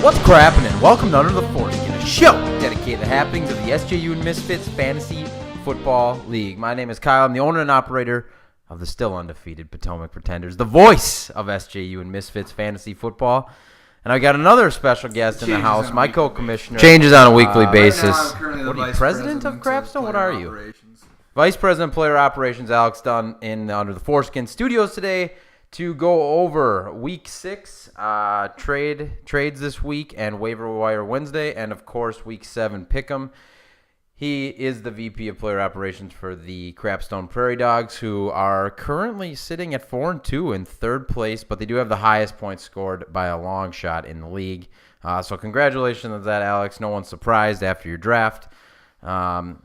What's crappin', and welcome to Under the Foreskin, a show dedicated to the happenings of the SJU and Misfits Fantasy Football League. My name is Kyle. I'm the owner and operator of the still undefeated Potomac Pretenders, the voice of SJU and Misfits Fantasy Football. And I got another special guest in the house, my co-commissioner. Changes on a weekly basis. Right now, what are you, president of Crapstone? What are you? Vice President of Player Operations, Alex Dunn, in Under the Foreskin Studios today to go over Week 6 trades this week and Waiver Wire Wednesday, and of course Week 7 Pick'em. He is the VP of Player Operations for the Crapstone Prairie Dogs, who are currently sitting at 4-2 in third place, but they do have the highest points scored by a long shot in the league. So congratulations on that, Alex. No one's surprised after your draft. But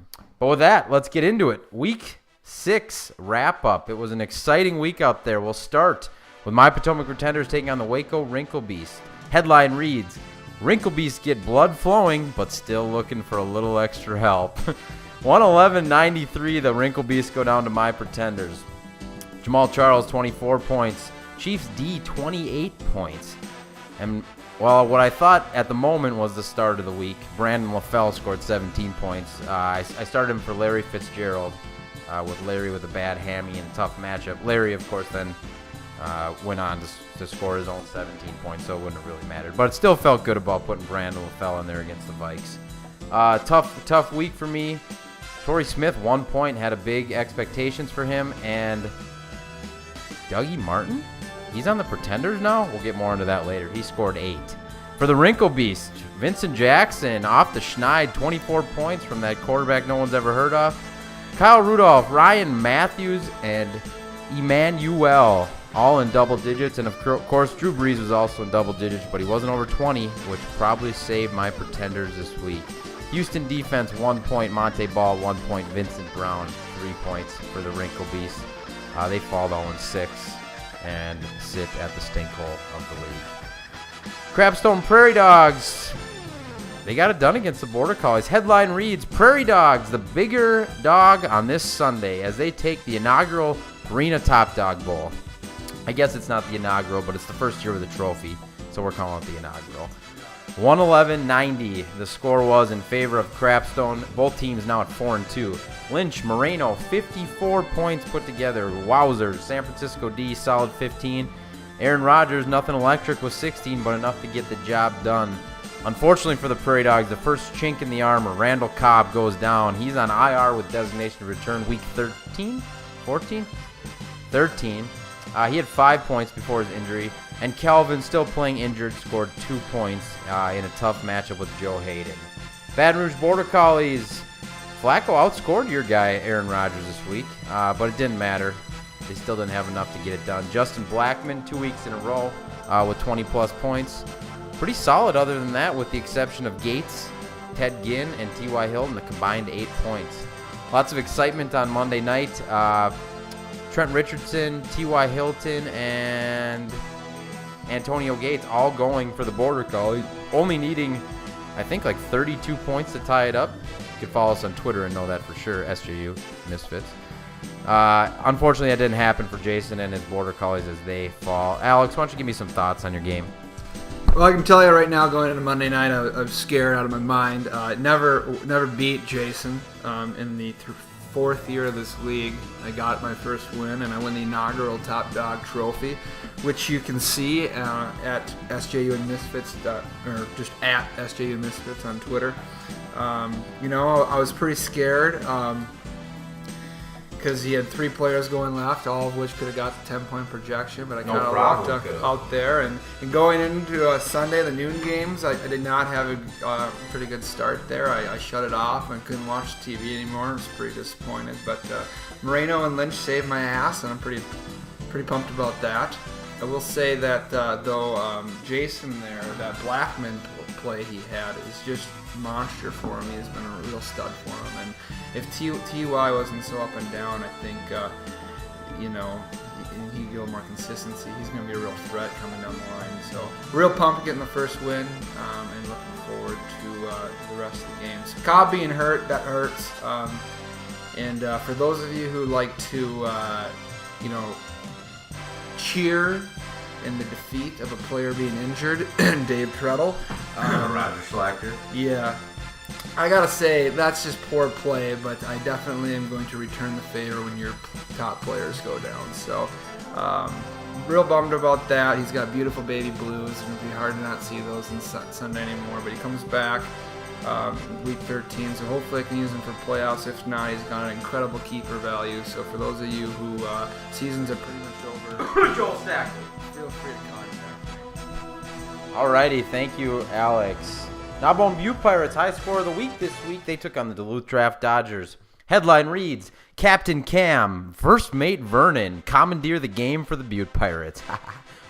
with that, let's get into it. Week 6 wrap-up. It was an exciting week out there. We'll start with my Potomac Pretenders taking on the Waco Wrinkle Beast. Headline reads, Wrinkle Beasts get blood flowing, but still looking for a little extra help. 111-93, the Wrinkle Beasts go down to my Pretenders. Jamal Charles, 24 points. Chiefs D, 28 points. And, well, what I thought at the moment was the start of the week. Brandon LaFell scored 17 points. I started him for Larry Fitzgerald, with Larry with a bad hammy and a tough matchup. Larry, of course, then went on to score his own 17 points, so it wouldn't have really mattered. But it still felt good about putting Brandon LaFell in there against the Vikes. Tough week for me. Torrey Smith, 1 point, had a big expectations for him. And Dougie Martin, he's on the Pretenders now. We'll get more into that later. He scored 8. For the Wrinkle Beast, Vincent Jackson off the schneid, 24 points from that quarterback no one's ever heard of. Kyle Rudolph, Ryan Matthews, and Emmanuel, all in double digits. And, of course, Drew Brees was also in double digits, but he wasn't over 20, which probably saved my Pretenders this week. Houston defense, 1 point. Monte Ball, 1 point. Vincent Brown, 3 points for the Wrinkle Beast. They fall to 0-6 and sit at the stink hole of the league. Crapstone Prairie Dogs, they got it done against the Border Collies. Headline reads, Prairie Dogs, the bigger dog on this Sunday as they take the inaugural Arena Top Dog Bowl. I guess it's not the inaugural, but it's the first year with the trophy, so we're calling it the inaugural. 111-90, the score was in favor of Crapstone. Both teams now at 4-2. Lynch, Moreno, 54 points put together. Wowzers. San Francisco D, solid 15. Aaron Rodgers, nothing electric with 16, but enough to get the job done. Unfortunately for the Prairie Dogs, the first chink in the armor, Randall Cobb, goes down. He's on IR with designation to return week 13? 14? 13. He had 5 points before his injury. And Calvin, still playing injured, scored 2 points in a tough matchup with Joe Hayden. Baton Rouge Border Collies, Flacco outscored your guy, Aaron Rodgers, this week, but it didn't matter. They still didn't have enough to get it done. Justin Blackman, 2 weeks in a row with 20-plus points. Pretty solid other than that, with the exception of Gates, Ted Ginn, and T.Y. Hilton, the combined 8 points. Lots of excitement on Monday night. Trent Richardson, T.Y. Hilton, and Antonio Gates all going for the Border Collie, only needing, I think, like 32 points to tie it up. You can follow us on Twitter and know that for sure, SJU Misfits. Unfortunately, that didn't happen for Jason and his Border Collies as they fall. Alex, why don't you give me some thoughts on your game? Well, I can tell you right now, going into Monday night, I was scared out of my mind. Never beat Jason in the fourth year of this league. I got my first win, and I win the inaugural Top Dog Trophy, which you can see at SJU and Misfits, or just at SJU Misfits on Twitter. I was pretty scared because he had 3 players going left, all of which could have got the 10-point projection, but I kind of walked out there. And going into Sunday, the noon games, I did not have a pretty good start there. I shut it off and couldn't watch TV anymore. I was pretty disappointed. But Moreno and Lynch saved my ass, and I'm pretty pumped about that. I will say that though Jason there, that Blackman play he had is just monster for him. He's been a real stud for him. And if T.Y. wasn't so up and down, I think, he get a little more consistency. He's going to be a real threat coming down the line. So real pumped getting the first win, and looking forward to the rest of the games. Cobb being hurt, that hurts. And for those of you who like to, cheer in the defeat of a player being injured, Dave Treadle, Roger Schlachter. Yeah. I gotta say, that's just poor play, but I definitely am going to return the favor when your top players go down. So, real bummed about that. He's got beautiful baby blues, and it'd be hard to not see those on Sunday anymore. But he comes back week 13, so hopefully I can use him for playoffs. If not, he's got an incredible keeper value. So for those of you who seasons are pretty much over, Joel Stack. feel free to contact me. Alrighty, thank you, Alex. Narbonne Butte Pirates, high score of the week this week. They took on the Duluth Draft Dodgers. Headline reads, Captain Cam, first mate Vernon, commandeer the game for the Butte Pirates.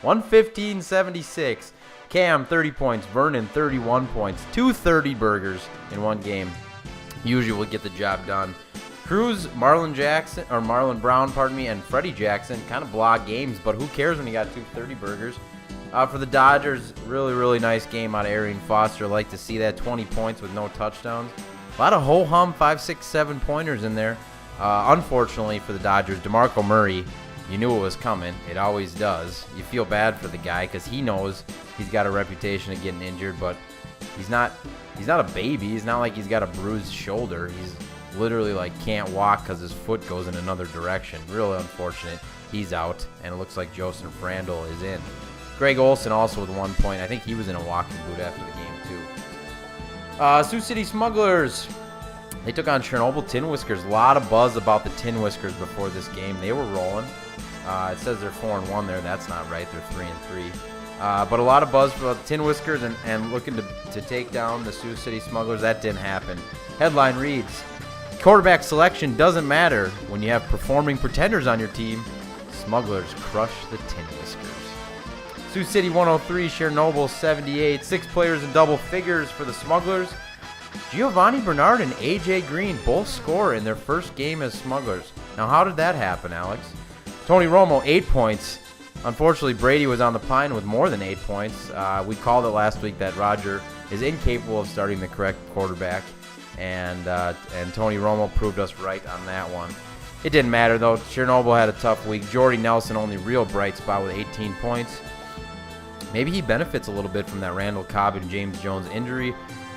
115-76. Cam, 30 points. Vernon, 31 points. 230 burgers in one game. Usually will get the job done. Cruz, Marlon Brown, and Freddie Jackson kind of blah games, but who cares when you got 230 burgers? For the Dodgers, really, really nice game out of Arian Foster. Like to see that, 20 points with no touchdowns. A lot of ho-hum 5, 6, 7 pointers in there. Unfortunately for the Dodgers, DeMarco Murray, you knew it was coming. It always does. You feel bad for the guy because he knows he's got a reputation of getting injured, but he's not a baby. He's not like he's got a bruised shoulder. He's literally like can't walk because his foot goes in another direction. Really unfortunate. He's out, and it looks like Joseph Randall is in. Greg Olson also with 1 point. I think he was in a walking boot after the game, too. Sioux City Smugglers. They took on Chernobyl Tin Whiskers. A lot of buzz about the Tin Whiskers before this game. They were rolling. It says they're 4-1 there. That's not right. They're 3-3. But a lot of buzz about the Tin Whiskers and looking to take down the Sioux City Smugglers. That didn't happen. Headline reads, quarterback selection doesn't matter when you have performing pretenders on your team. Smugglers crush the Tin Whiskers. Sioux City 103, Chernobyl 78. 6 players in double figures for the Smugglers. Giovanni Bernard and A.J. Green both score in their first game as Smugglers. Now, how did that happen, Alex? Tony Romo, 8 points. Unfortunately, Brady was on the pine with more than 8 points. We called it last week that Roger is incapable of starting the correct quarterback, and Tony Romo proved us right on that one. It didn't matter, though. Chernobyl had a tough week. Jordy Nelson, only real bright spot with 18 points. Maybe he benefits a little bit from that Randall Cobb and James Jones injury.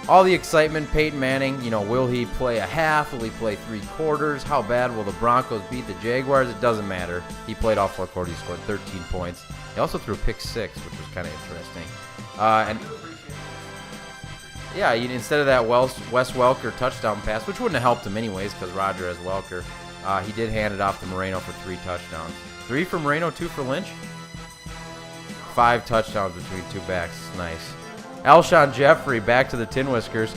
All the excitement, Peyton Manning, will he play a half? Will he play 3 quarters? How bad will the Broncos beat the Jaguars? It doesn't matter. He played all 4 quarters. He scored 13 points. He also threw a pick 6, which was kind of interesting. Instead of that Wes Welker touchdown pass, which wouldn't have helped him anyways because Roger has Welker, he did hand it off to Moreno for 3 touchdowns. 3 for Moreno, 2 for Lynch. 5 touchdowns between 2 backs. Nice. Alshon Jeffrey back to the Tin Whiskers.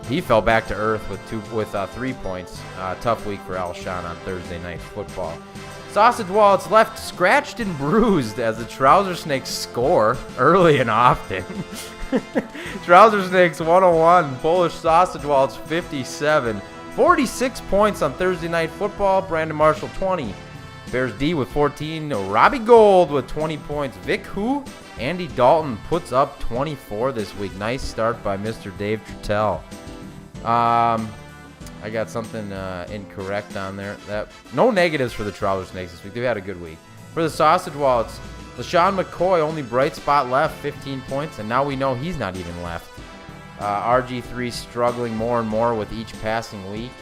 He fell back to earth with 3 points. Tough week for Alshon on Thursday Night Football. Sausage Wallet's left scratched and bruised as the Trouser Snakes score early and often. Trouser Snakes 101, Polish Sausage Wallet's 57. 46 points on Thursday Night Football. Brandon Marshall 20. Bears D with 14. Robbie Gold with 20 points. Vic Who? Andy Dalton puts up 24 this week. Nice start by Mr. Dave Trutell. I got something incorrect on there. No negatives for the Trouser Snakes this week. They've had a good week. For the Sausage Wallets, LaShawn McCoy, only bright spot left, 15 points, and now we know he's not even left. RG3 struggling more and more with each passing week.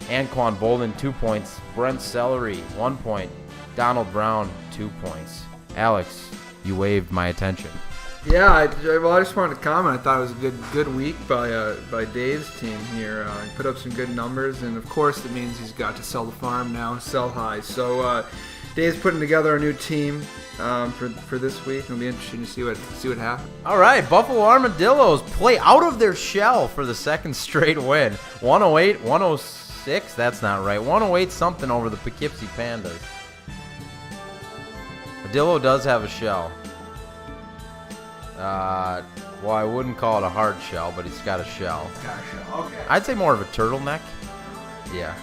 Anquan Bolden, 2 points. Brent Celery, 1 point. Donald Brown, 2 points. Alex, you waved my attention. Yeah, I just wanted to comment. I thought it was a good week by Dave's team here. He put up some good numbers, and of course it means he's got to sell the farm now, sell high. So Dave's putting together a new team for this week. It'll be interesting to see what happens. All right, Buffalo Armadillos play out of their shell for the second straight win. 108-106. That's not right. 108 something over the Poughkeepsie Pandas. Armadillo does have a shell. Well, I wouldn't call it a hard shell, but it's got a shell. It's got a shell. Okay. I'd say more of a turtleneck. Yeah.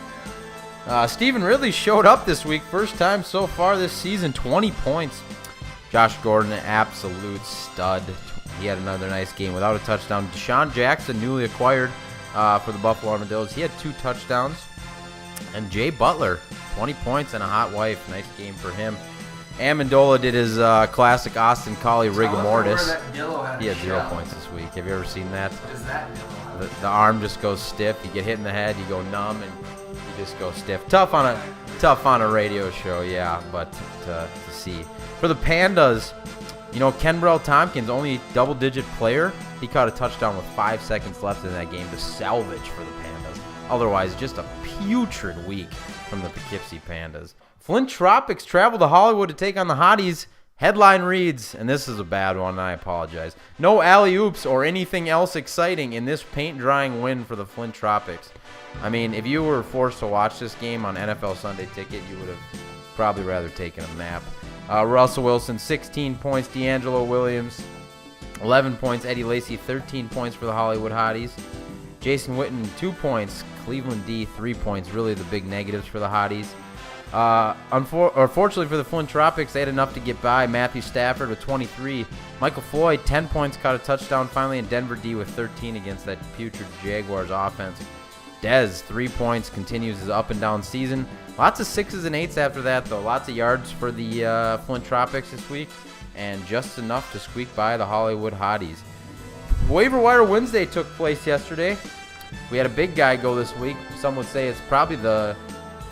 Stephen Ridley showed up this week. First time so far this season. 20 points. Josh Gordon, an absolute stud. He had another nice game without a touchdown. Deshaun Jackson, newly acquired for the Buffalo Armadillos. He had 2 touchdowns. And Jay Butler, 20 points and a hot wife. Nice game for him. Amendola did his classic Austin Collie rigor mortis. He had 0 shell. points this week. Have you ever seen that? What is that? The arm just goes stiff. You get hit in the head, you go numb, and you just go stiff. Tough on a radio show, yeah, but to see. For the Pandas, Kenbrell Tompkins, only double-digit player. He caught a touchdown with 5 seconds left in that game to salvage for the Pandas. Otherwise, just a putrid week from the Poughkeepsie Pandas. Flint Tropics travel to Hollywood to take on the Hotties. Headline reads, and this is a bad one, and I apologize. No alley-oops or anything else exciting in this paint-drying win for the Flint Tropics. I mean, if you were forced to watch this game on NFL Sunday Ticket, you would have probably rather taken a nap. Russell Wilson, 16 points. D'Angelo Williams, 11 points. Eddie Lacy, 13 points for the Hollywood Hotties. Jason Witten, 2 points. Cleveland D, 3 points. Really the big negatives for the Hotties. Unfortunately for the Flint Tropics, they had enough to get by. Matthew Stafford with 23. Michael Floyd, 10 points, caught a touchdown finally, and Denver D with 13 against that putrid Jaguars offense. Dez, 3 points, continues his up-and-down season. Lots of 6s and 8s after that, though. Lots of yards for the Flint Tropics this week, and just enough to squeak by the Hollywood Hotties. Waiver Wire Wednesday took place yesterday. We had a big guy go this week. Some would say it's probably the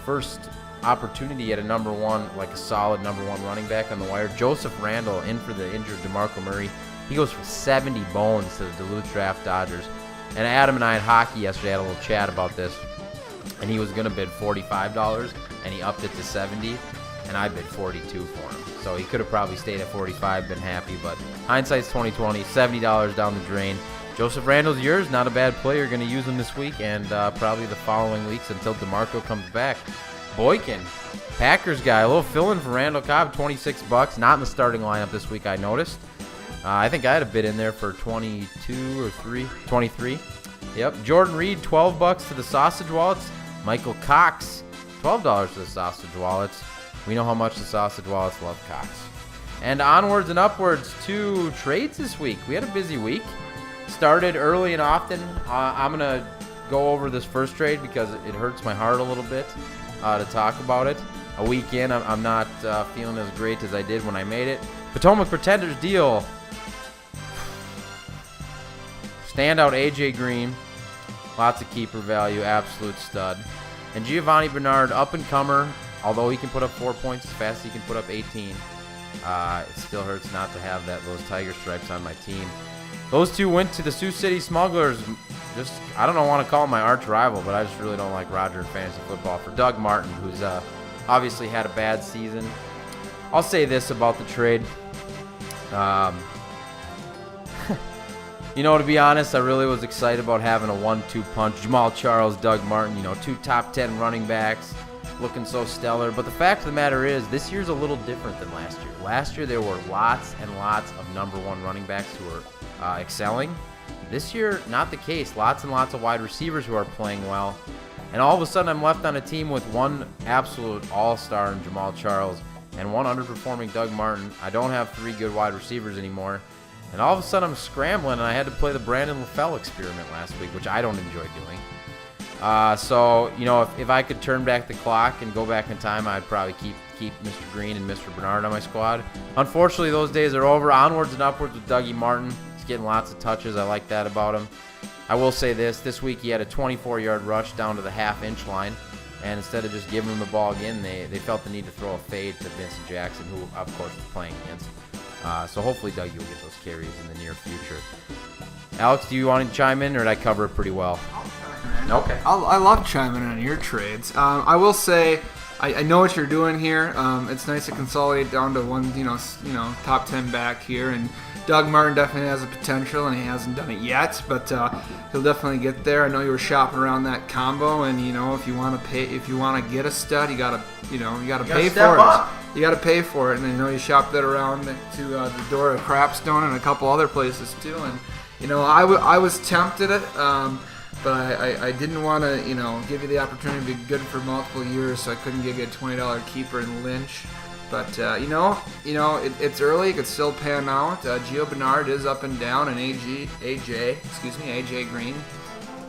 first opportunity at a number one, like a solid number one running back on the wire. Joseph Randall in for the injured DeMarco Murray. He goes for 70 bones to the Duluth Draft Dodgers. And Adam and I had hockey yesterday, had a little chat about this. And he was going to bid $45, and he upped it to 70, and I bid 42 for him. So he could have probably stayed at 45, been happy, but hindsight's 2020, $70 down the drain. Joseph Randall's yours, not a bad player. Going to use him this week and probably the following weeks until DeMarco comes back. Boykin, Packers guy, a little fill-in for Randall Cobb, $26. Not in the starting lineup this week, I noticed. I think I had a bid in there for 22 or 23. Yep. Jordan Reed, $12 to the Sausage Wallets. Michael Cox, $12 to the Sausage Wallets. We know how much the Sausage Wallets love Cox. And onwards and upwards to trades this week. We had a busy week. Started early and often. I'm going to go over this first trade because it hurts my heart a little bit to talk about it. A week in, I'm not feeling as great as I did when I made it. Potomac Pretenders deal. Standout AJ Green. Lots of keeper value. Absolute stud. And Giovanni Bernard, up-and-comer. Although he can put up 4 points as fast as he can put up 18. It still hurts not to have those tiger stripes on my team. Those two went to the Sioux City Smugglers. I don't want to call him my arch rival, but I just really don't like Roger in fantasy football. For Doug Martin, who's obviously had a bad season. I'll say this about the trade. To be honest, I really was excited about having a 1-2 punch. Jamal Charles, Doug Martin, 2 top 10 running backs, looking so stellar. But the fact of the matter is, this year's a little different than last year. Last year, there were lots and lots of number one running backs who were excelling. This year, not the case. Lots and lots of wide receivers who are playing well. And all of a sudden, I'm left on a team with one absolute all-star in Jamal Charles and one underperforming Doug Martin. I don't have 3 good wide receivers anymore. And all of a sudden, I'm scrambling, and I had to play the Brandon LaFell experiment last week, which I don't enjoy doing. If I could turn back the clock and go back in time, I'd probably keep Mr. Green and Mr. Bernard on my squad. Unfortunately, those days are over. Onwards and upwards with Dougie Martin. He's getting lots of touches. I like that about him. I will say this week he had a 24-yard rush down to the half-inch line, and instead of just giving him the ball again, they felt the need to throw a fade to Vincent Jackson, who, of course, was playing against. So hopefully Dougie will get those carries in the near future. Alex, do you want to chime in, or did I cover it pretty well? I'll chime in. Okay. I love chiming in on your trades. I will say I know what you're doing here. It's nice to consolidate down to one, top 10 back here, and Doug Martin definitely has the potential, and he hasn't done it yet, but he'll definitely get there. I know you were shopping around that combo, and if you want to get a stud, you gotta pay for it. You got to pay for it, and I know you shopped that around to the door of Crapstone and a couple other places too. And I was tempted it, but I didn't want to give you the opportunity to be good for multiple years, so I couldn't give you a $20 keeper in Lynch. But it's early; it could still pan out. Gio Bernard is up and down, and AJ Green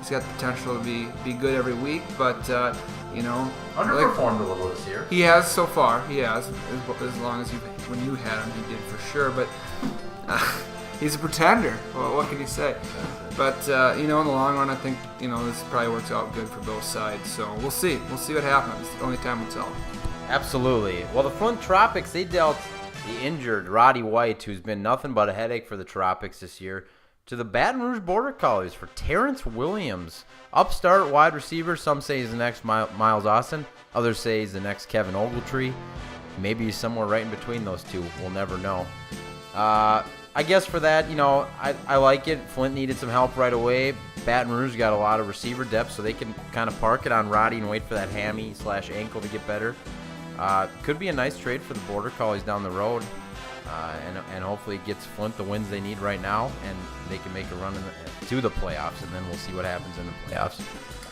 He's got the potential to be good every week, but underperformed a little this year. He has so far. He has, as long as when you had him, he did for sure. But he's a pretender. Well, what can you say? But in the long run, I think this probably works out good for both sides. So we'll see. We'll see what happens. Only time will tell. Absolutely. Well, the Flint Tropics, they dealt the injured Roddy White, who's been nothing but a headache for the Tropics this year, to the Baton Rouge Border Collies for Terrence Williams. Upstart wide receiver. Some say he's the next Miles Austin. Others say he's the next Kevin Ogletree. Maybe he's somewhere right in between those two. We'll never know. I guess for that, I like it. Flint needed some help right away. Baton Rouge got a lot of receiver depth, so they can kind of park it on Roddy and wait for that hammy/ankle to get better. Could be a nice trade for the Border Collies down the road, and hopefully it gets Flint the wins they need right now, and they can make a run to the playoffs, and then we'll see what happens in the playoffs.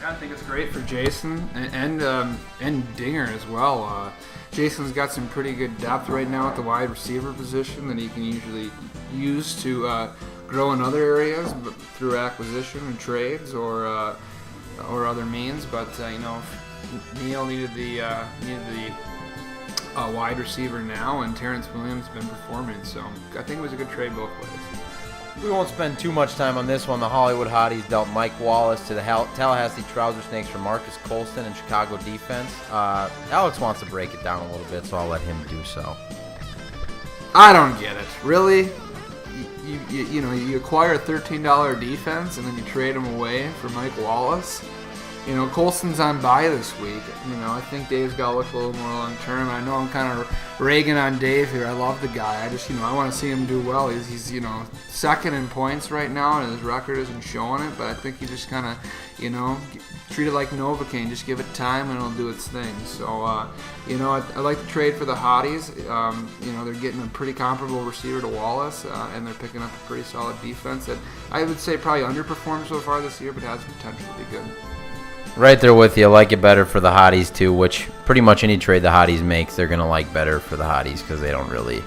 I think it's great for Jason and Dinger as well. Jason's got some pretty good depth right now at the wide receiver position that he can usually use to grow in other areas, but through acquisition and trades or other means. But Neal needed the wide receiver now, and Terrence Williams has been performing. So I think it was a good trade both ways. We won't spend too much time on this one. The Hollywood Hotties dealt Mike Wallace to the Tallahassee Trouser Snakes for Marcus Colston and Chicago defense. Alex wants to break it down a little bit, so I'll let him do so. I don't get it. Really? You acquire a $13 defense and then you trade him away for Mike Wallace? Colston's on bye this week. I think Dave's got to look a little more long term. I know I'm kind of ragging on Dave here. I love the guy. I just, I want to see him do well. He's second in points right now, and his record isn't showing it. But I think you just kind of, treat it like Novocaine. Just give it time, and it'll do its thing. So, I like the trade for the Hotties. They're getting a pretty comparable receiver to Wallace, and they're picking up a pretty solid defense that I would say probably underperformed so far this year, but has potential to be good. Right there with you. I like it better for the Hotties, too, which pretty much any trade the Hotties makes, they're going to like better for the Hotties because they don't really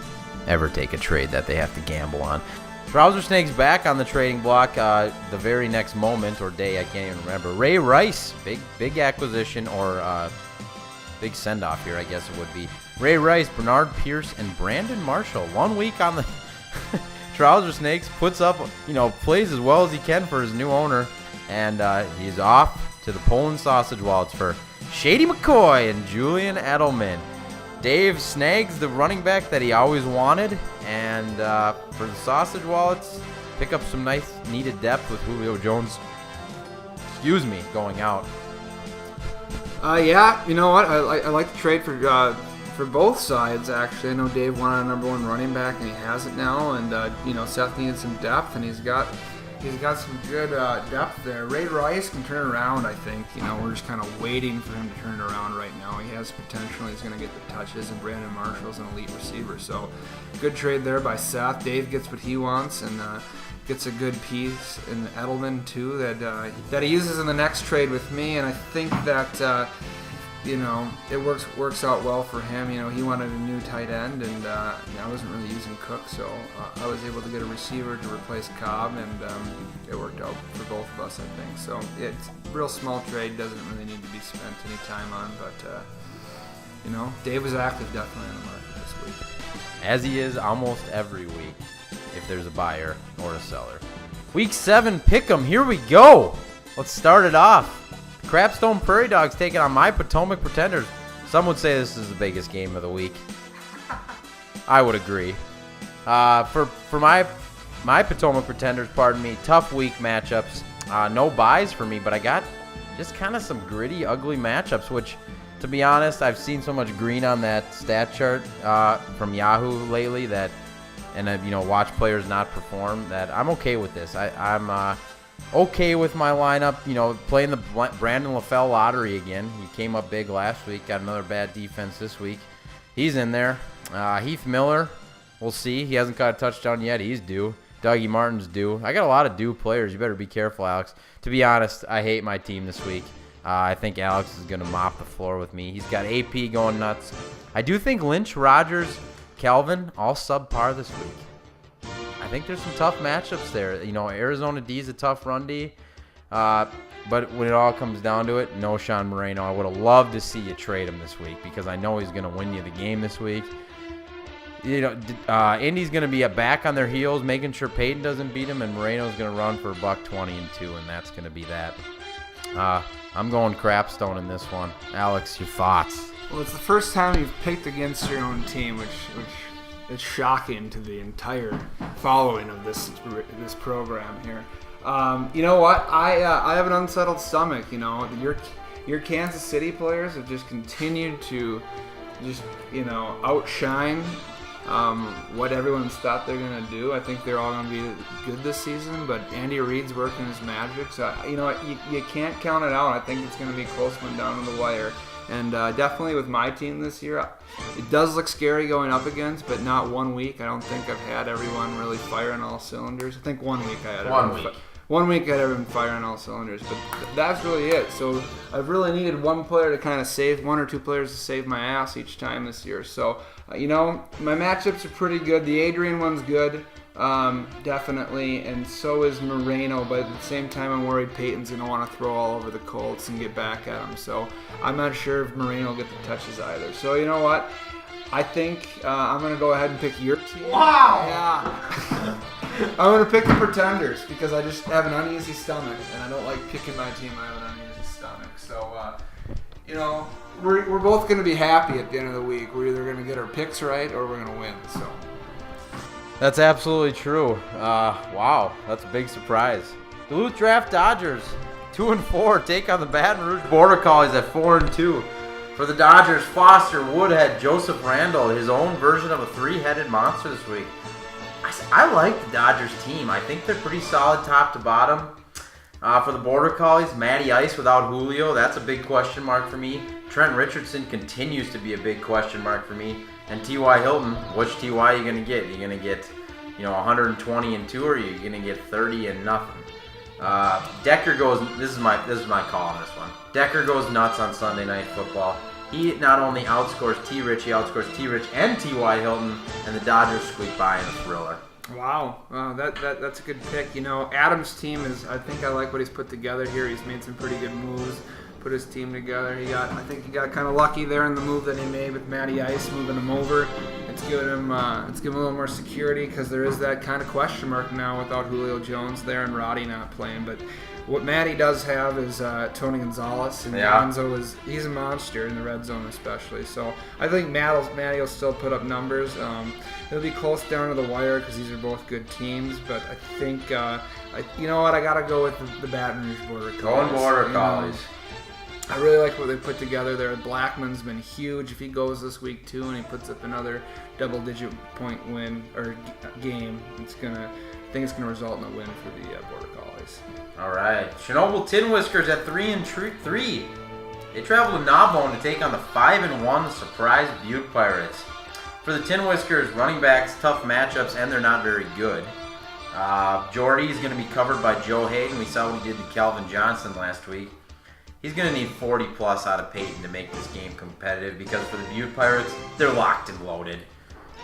ever take a trade that they have to gamble on. Trouser Snakes back on the trading block the very next moment or day. I can't even remember. Ray Rice, big acquisition or big send-off here, I guess it would be. Ray Rice, Bernard Pierce, and Brandon Marshall. 1 week on the Trouser Snakes, puts up, plays as well as he can for his new owner, and he's off to the Poland Sausage Wallets for Shady McCoy and Julian Edelman. Dave snags the running back that he always wanted, and for the Sausage Wallets, pick up some nice needed depth with Julio Jones, going out. You know what? I like the trade for both sides, actually. I know Dave wanted a number one running back, and he has it now, and Seth needed some depth, and he's got some good depth there. Ray Rice can turn around, I think. We're just kind of waiting for him to turn it around right now. He has potential. He's going to get the touches, and Brandon Marshall's an elite receiver. So, good trade there by Seth. Dave gets what he wants and gets a good piece in Edelman, too, that he uses in the next trade with me. And I think that it works out well for him. He wanted a new tight end, and I wasn't really using Cook, so I was able to get a receiver to replace Cobb, and it worked out for both of us, I think. So it's a real small trade, doesn't really need to be spent any time on, but Dave was active definitely in the market this week. As he is almost every week, if there's a buyer or a seller. Week 7 pick'em, here we go. Let's start it off. Crapstone Prairie Dogs taking on my Potomac Pretenders. Some would say this is the biggest game of the week. I would agree. For my Potomac Pretenders, tough week matchups. No buys for me, but I got just kind of some gritty, ugly matchups, which, to be honest, I've seen so much green on that stat chart from Yahoo lately that, and watch players not perform, that I'm okay with this. I'm okay with my lineup, playing the Brandon LaFell lottery again. He came up big last week, got another bad defense this week. He's in there. Heath Miller, we'll see. He hasn't got a touchdown yet. He's due. Dougie Martin's due. I got a lot of due players. You better be careful, Alex. To be honest, I hate my team this week. I think Alex is going to mop the floor with me. He's got AP going nuts. I do think Lynch, Rogers, Kelvin, all subpar this week. I think there's some tough matchups there. Arizona D is a tough run D. But when it all comes down to it, no Sean Moreno. I would have loved to see you trade him this week because I know he's going to win you the game this week. Indy's going to be back on their heels, making sure Peyton doesn't beat him, and Moreno's going to run for $120 and 2, and that's going to be that. I'm going Crapstone in this one. Alex, your thoughts? Well, it's the first time you've picked against your own team, which is shocking to the entire following of this program here. You know what? I have an unsettled stomach. Your Kansas City players have just continued to outshine what everyone's thought they're going to do. I think they're all going to be good this season, but Andy Reid's working his magic. So, you can't count it out. I think it's going to be a close one down to the wire. And definitely with my team this year, it does look scary going up against, but not 1 week. I don't think I've had everyone really firing all cylinders. I think 1 week I had One week I had everyone firing all cylinders, but that's really it. So I've really needed one player to kind of save, one or two players to save my ass each time this year. So, my matchups are pretty good. The Adrian one's good, definitely, and so is Moreno. But at the same time, I'm worried Peyton's going to want to throw all over the Colts and get back at him. So I'm not sure if Moreno will get the touches either. So you know what? I think I'm going to go ahead and pick your team. Wow! Yeah. I'm going to pick the Pretenders because I just have an uneasy stomach, and I don't like picking my team. I have an uneasy stomach. So, we're both going to be happy at the end of the week. We're either going to get our picks right or we're going to win. So That's absolutely true. Wow, that's a big surprise. Duluth Draft Dodgers, 2-4, take on the Baton Rouge Border Collies at 4-2. For the Dodgers, Foster, Woodhead, Joseph Randall, his own version of a three-headed monster this week. I like the Dodgers team. I think they're pretty solid top to bottom. For the Border Collies, Matty Ice without Julio, that's a big question mark for me. Trent Richardson continues to be a big question mark for me. And T.Y. Hilton, which T.Y. are you going to get? Are you going to get 120 and 2, or are you going to get 30 and nothing? Decker goes, this is my call on this one. Decker goes nuts on Sunday Night Football. He not only outscores T-Rich, he outscores T-Rich and T.Y. Hilton, and the Dodgers squeak by in a thriller. Wow, that's a good pick. Adam's team I think I like what he's put together here. He's made some pretty good moves, put his team together. I think he got kind of lucky there in the move that he made with Matty Ice, moving him over. It's given him a little more security because there is that kind of question mark now without Julio Jones there and Roddy not playing. But what Matty does have is Tony Gonzalez, and Gonzo he's a monster in the red zone especially. So I think Matty will still put up numbers. It'll be close down to the wire because these are both good teams. But I think, you know what, I got to go with the Baton Rouge Border Collies. Going Border Collies. I really like what they put together there. Blackman's been huge. If he goes this week too and he puts up another double-digit point win or game, I think it's gonna result in a win for the Border Collies. All right, Chernobyl Tin Whiskers at 3-3. They travel to Gnawbone to take on the 5-1 surprise Butte Pirates. For the Tin Whiskers, running backs, tough matchups, and they're not very good. Jordy is going to be covered by Joe Hayden. We saw what he did to Calvin Johnson last week. He's going to need 40-plus out of Peyton to make this game competitive because for the Butte Pirates, they're locked and loaded.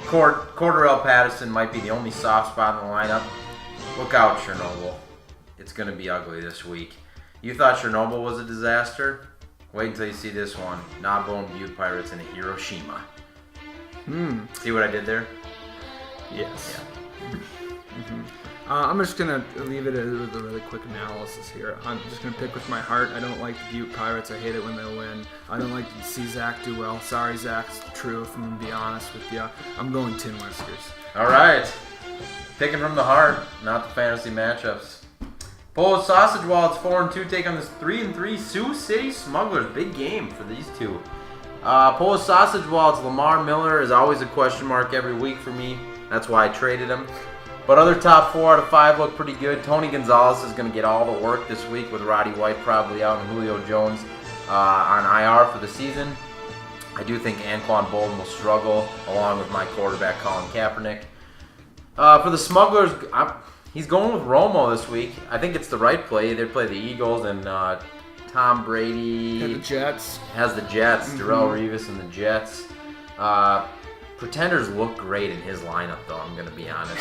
Cordarrelle Patterson might be the only soft spot in the lineup. Look out, Chernobyl. It's going to be ugly this week. You thought Chernobyl was a disaster? Wait until you see this one. Gnawbone Butte Pirates in Hiroshima. See what I did there? Yes. Yeah. I'm just going to leave it with a really quick analysis here. I'm just going to pick with my heart. I don't like the Butte Pirates. I hate it when they win. I don't like to see Zach do well. Sorry, Zach. It's the truth. I'm going to be honest with you. I'm going Tin Whiskers. All right. Picking from the heart, not the fantasy matchups. Polish Sausage Wallets 4-2 take on this 3-3 Sioux City Smugglers. Big game for these two. Polish Sausage Wallets, Lamar Miller is always a question mark every week for me. That's why I traded him. But other top 4 out of 5 look pretty good. Tony Gonzalez is going to get all the work this week with Roddy White probably out and Julio Jones on IR for the season. I do think Anquan Bolden will struggle along with my quarterback Colin Kaepernick. For the Smugglers, he's going with Romo this week. I think it's the right play. They play the Eagles and Tom Brady and the Jets. Has the Jets, Darrelle Revis and the Jets. Pretenders look great in his lineup, though, I'm going to be honest.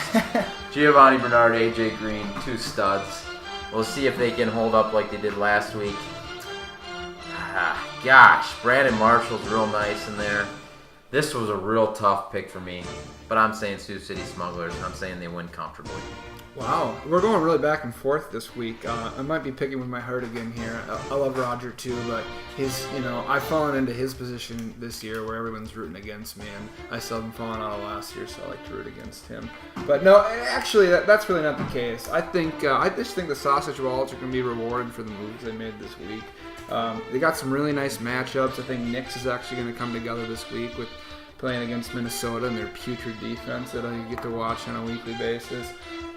Giovanni Bernard, A.J. Green, 2 studs. We'll see if they can hold up like they did last week. Gosh, Brandon Marshall's real nice in there. This was a real tough pick for me, but I'm saying Sioux City Smugglers. I'm saying they win comfortably. Wow, we're going really back and forth this week. I might be picking with my heart again here. I love Roger too, but I've fallen into his position this year where everyone's rooting against me, and I still haven't fallen out of last year, so I like to root against him. But no, actually, that's really not the case. I just think the Sausage Wallets are going to be rewarded for the moves they made this week. They got some really nice matchups. I think Knicks is actually going to come together this week with playing against Minnesota and their putrid defense that I get to watch on a weekly basis.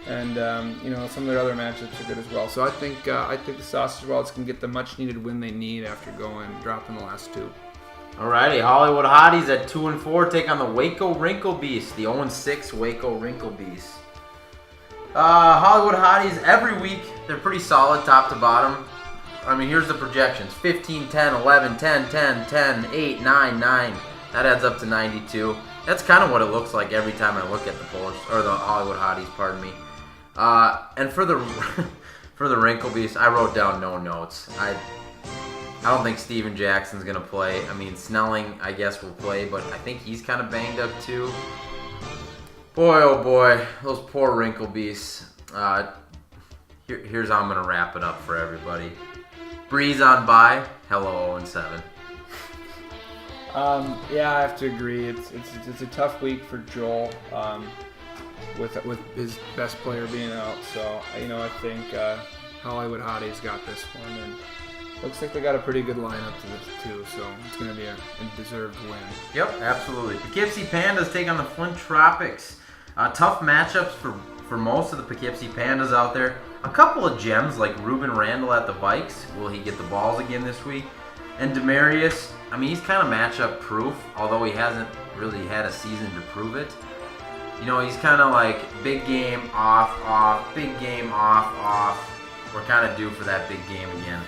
And some of their other matchups are good as well. So I think the Sausage Wallets can get the much-needed win they need after dropping the last two. Alrighty, Hollywood Hotties at 2-4 take on the Waco Wrinkle Beast, the 0-6 Waco Wrinkle Beast. Hollywood Hotties every week they're pretty solid top to bottom. I mean, here's the projections: 15, 10, 11, 10, 10, 10, 8, 9, 9. That adds up to 92. That's kind of what it looks like every time I look at the Hollywood Hotties. Pardon me. And for the Wrinkle Beast, I wrote down no notes. I don't think Steven Jackson's gonna play. I mean, Snelling, I guess, will play, but I think he's kind of banged up too. Boy, oh boy, those poor Wrinkle Beasts. Here's how I'm gonna wrap it up for everybody. Breeze on by. Hello, 0-7. Yeah, I have to agree. It's a tough week for Joel. With his best player being out, so I think Hollywood Hotties got this one, and looks like they got a pretty good lineup to this too, so it's going to be a deserved win. Yep, absolutely. Poughkeepsie Pandas take on the Flint Tropics. Tough matchups for most of the Poughkeepsie Pandas out there. A couple of gems like Ruben Randall at the Vikes. Will he get the balls again this week? And Demarius, I mean, he's kind of matchup proof, although he hasn't really had a season to prove it. He's kind of like big game, off, big game, off. We're kind of due for that big game again.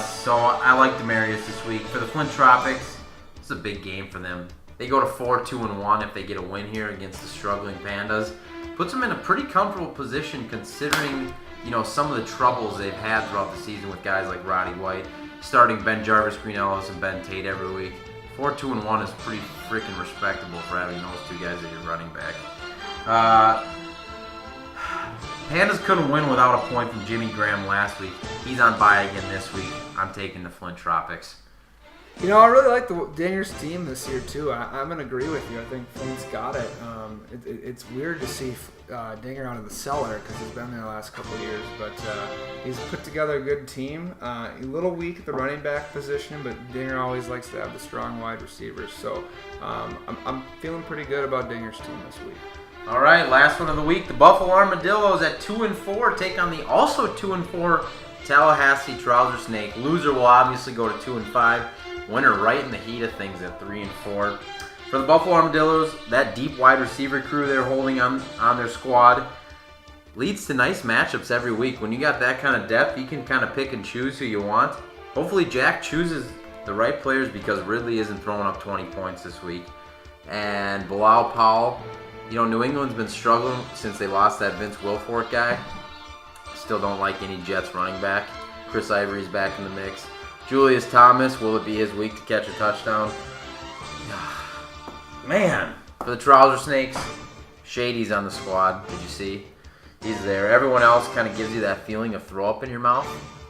So I like Demarius this week. For the Flint Tropics, it's a big game for them. They go to 4-2-1 if they get a win here against the struggling Pandas. Puts them in a pretty comfortable position considering, some of the troubles they've had throughout the season with guys like Roddy White, starting Ben Jarvis, Green Ellis, and Ben Tate every week. 4-2-1 is pretty freaking respectable for having those two guys at your running back. Pandas couldn't win without a point from Jimmy Graham last week. He's on bye again this week. I'm taking the Flint Tropics. I really like the Dingers team this year too. I'm going to agree with you. I think Flint's got it. It's weird to see Dinger out of the cellar because he's been there the last couple of years, but he's put together a good team. A little weak at the running back position, but Dinger always likes to have the strong wide receivers. So I'm feeling pretty good about Dinger's team this week. All right, last one of the week. The Buffalo Armadillos at 2-4 take on the also 2-4 Tallahassee Trouser Snake. Loser will obviously go to 2-5. Winner right in the heat of things at 3-4. For the Buffalo Armadillos, that deep wide receiver crew they're holding on their squad leads to nice matchups every week. When you got that kind of depth, you can kind of pick and choose who you want. Hopefully Jack chooses the right players because Ridley isn't throwing up 20 points this week. And Bilal Powell, New England's been struggling since they lost that Vince Wilfork guy. Still don't like any Jets running back. Chris Ivory's back in the mix. Julius Thomas, will it be his week to catch a touchdown? Man, for the Trouser Snakes, Shady's on the squad. Did you see? He's there. Everyone else kind of gives you that feeling of throw up in your mouth.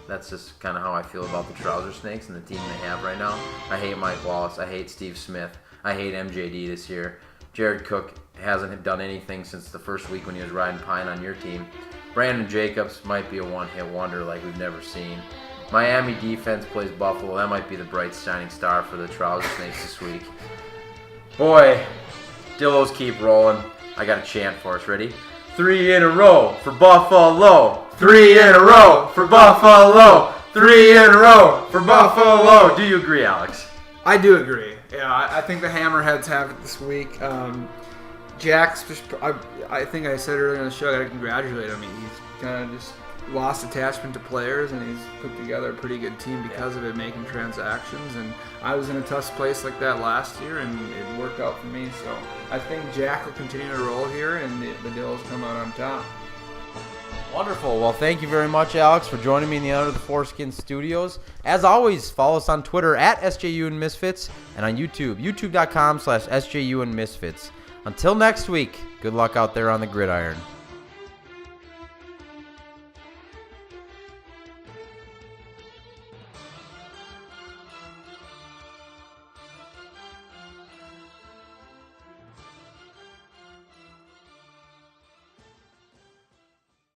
That's just kind of how I feel about the Trouser Snakes and the team they have right now. I hate Mike Wallace. I hate Steve Smith. I hate MJD this year. Jared Cook hasn't done anything since the first week when he was riding Pine on your team. Brandon Jacobs might be a one-hit wonder like we've never seen. Miami defense plays Buffalo. That might be the bright shining star for the Trouser Snakes this week. Boy, Dillos keep rolling. I got a chant for us. Ready? 3 in a row for Buffalo. 3 in a row for Buffalo. 3 in a row for Buffalo. Do you agree, Alex? I do agree. Yeah, I think the Hammerheads have it this week. Jack's just, I think I said earlier in the show, I got to congratulate him. He's kind of just lost attachment to players, and he's put together a pretty good team because of it, making transactions. And I was in a tough place like that last year, and it worked out for me. So I think Jack will continue to roll here, and the Dills come out on top. Wonderful. Well, thank you very much, Alex, for joining me in the Under the Foreskin Studios. As always, follow us on Twitter at SJU and Misfits and on YouTube, youtube.com/SJU and Misfits. Until next week, good luck out there on the gridiron.